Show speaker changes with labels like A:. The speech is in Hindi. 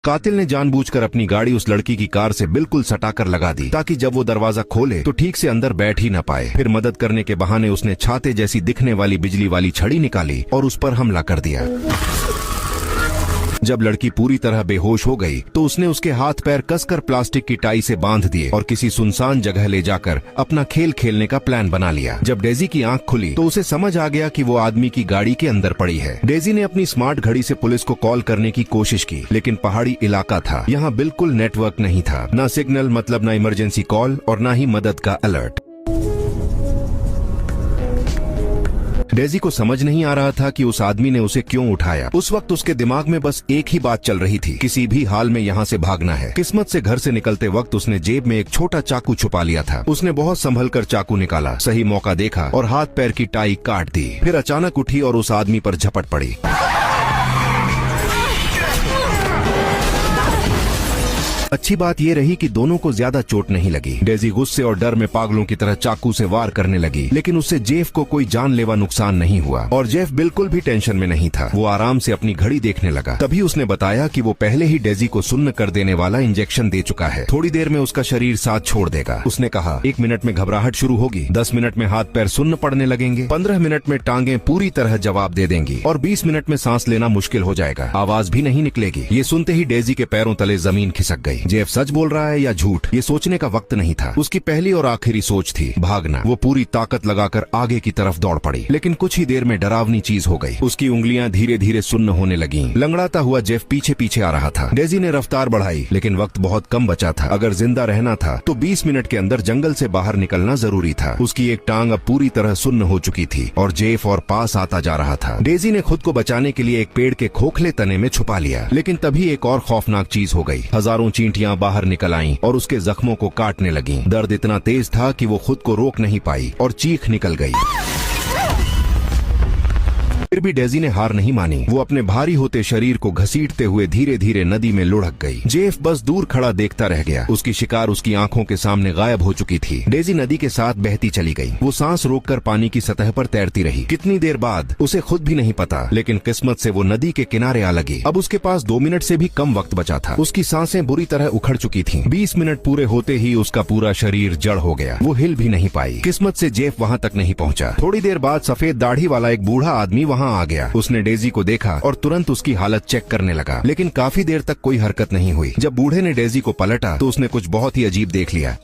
A: कातिल ने जानबूझकर अपनी गाड़ी उस लड़की की कार से बिल्कुल सटाकर लगा दी ताकि जब वो दरवाजा खोले तो ठीक से अंदर बैठ ही न पाए। फिर मदद करने के बहाने उसने छाते जैसी दिखने वाली बिजली वाली छड़ी निकाली और उस पर हमला कर दिया। जब लड़की पूरी तरह बेहोश हो गई तो उसने उसके हाथ पैर कसकर प्लास्टिक की टाई से बांध दिए और किसी सुनसान जगह ले जाकर अपना खेल खेलने का प्लान बना लिया। जब डेजी की आंख खुली तो उसे समझ आ गया कि वो आदमी की गाड़ी के अंदर पड़ी है। डेजी ने अपनी स्मार्ट घड़ी से पुलिस को कॉल करने की कोशिश की, लेकिन पहाड़ी इलाका था, यहाँ बिल्कुल नेटवर्क नहीं था, न सिग्नल मतलब न इमरजेंसी कॉल और न ही मदद का अलर्ट। डेजी को समझ नहीं आ रहा था कि उस आदमी ने उसे क्यों उठाया। उस वक्त उसके दिमाग में बस एक ही बात चल रही थी, किसी भी हाल में यहाँ से भागना है। किस्मत से घर से निकलते वक्त उसने जेब में एक छोटा चाकू छुपा लिया था। उसने बहुत संभल कर चाकू निकाला, सही मौका देखा और हाथ पैर की टाई काट दी। फिर अचानक उठी और उस आदमी पर झपट पड़ी। अच्छी बात ये रही कि दोनों को ज्यादा चोट नहीं लगी। डेजी गुस्से और डर में पागलों की तरह चाकू से वार करने लगी, लेकिन उससे जेफ को कोई जानलेवा नुकसान नहीं हुआ और जेफ बिल्कुल भी टेंशन में नहीं था। वो आराम से अपनी घड़ी देखने लगा। तभी उसने बताया कि वो पहले ही डेजी को सुन्न कर देने वाला इंजेक्शन दे चुका है, थोड़ी देर में उसका शरीर साथ छोड़ देगा। उसने कहा 1 मिनट में घबराहट शुरू होगी, 10 मिनट में हाथ पैर सुन्न पड़ने लगेंगे, 15 मिनट में टांगे पूरी तरह जवाब दे देंगी और 20 मिनट में सांस लेना मुश्किल हो जाएगा, आवाज भी नहीं निकलेगी। ये सुनते ही डेजी के पैरों तले जमीन खिसक गई। जेफ सच बोल रहा है या झूठ, ये सोचने का वक्त नहीं था। उसकी पहली और आखिरी सोच थी भागना। वो पूरी ताकत लगाकर आगे की तरफ दौड़ पड़ी, लेकिन कुछ ही देर में डरावनी चीज हो गई। उसकी उंगलियां धीरे धीरे सुन्न होने लगीं। लंगड़ाता हुआ जेफ पीछे पीछे आ रहा था। डेजी ने रफ्तार बढ़ाई, लेकिन वक्त बहुत कम बचा था। अगर जिंदा रहना था तो 20 मिनट के अंदर जंगल से बाहर निकलना जरूरी था। उसकी एक टांग अब पूरी तरह सुन्न हो चुकी थी और जेफ और पास आता जा रहा था। डेजी ने खुद को बचाने के लिए एक पेड़ के खोखले तने में छुपा लिया, लेकिन तभी एक और खौफनाक चीज हो गई। हजारों चींटियां बाहर निकल आईं और उसके जख्मों को काटने लगीं। दर्द इतना तेज था कि वो खुद को रोक नहीं पाई और चीख निकल गई। फिर भी डेजी ने हार नहीं मानी। वो अपने भारी होते शरीर को घसीटते हुए धीरे धीरे नदी में लुढ़क गई। जेफ बस दूर खड़ा देखता रह गया। उसकी शिकार उसकी आंखों के सामने गायब हो चुकी थी। डेजी नदी के साथ बहती चली गई। वो सांस रोककर पानी की सतह पर तैरती रही। कितनी देर बाद उसे खुद भी नहीं पता, लेकिन किस्मत से वो नदी के किनारे आ लगी। अब उसके पास 2 मिनट से भी कम वक्त बचा था। उसकी सांसें बुरी तरह उखड़ चुकी थीं। 20 मिनट पूरे होते ही उसका पूरा शरीर जड़ हो गया। वो हिल भी नहीं पाई। किस्मत से जेफ वहाँ तक नहीं पहुँचा। थोड़ी देर बाद सफेद दाढ़ी वाला एक बूढ़ा आदमी वहाँ आ गया। उसने डेजी को देखा और तुरंत उसकी हालत चेक करने लगा, लेकिन काफी देर तक कोई हरकत नहीं हुई। जब बूढ़े ने डेजी को पलटा तो उसने कुछ बहुत ही अजीब देख लिया।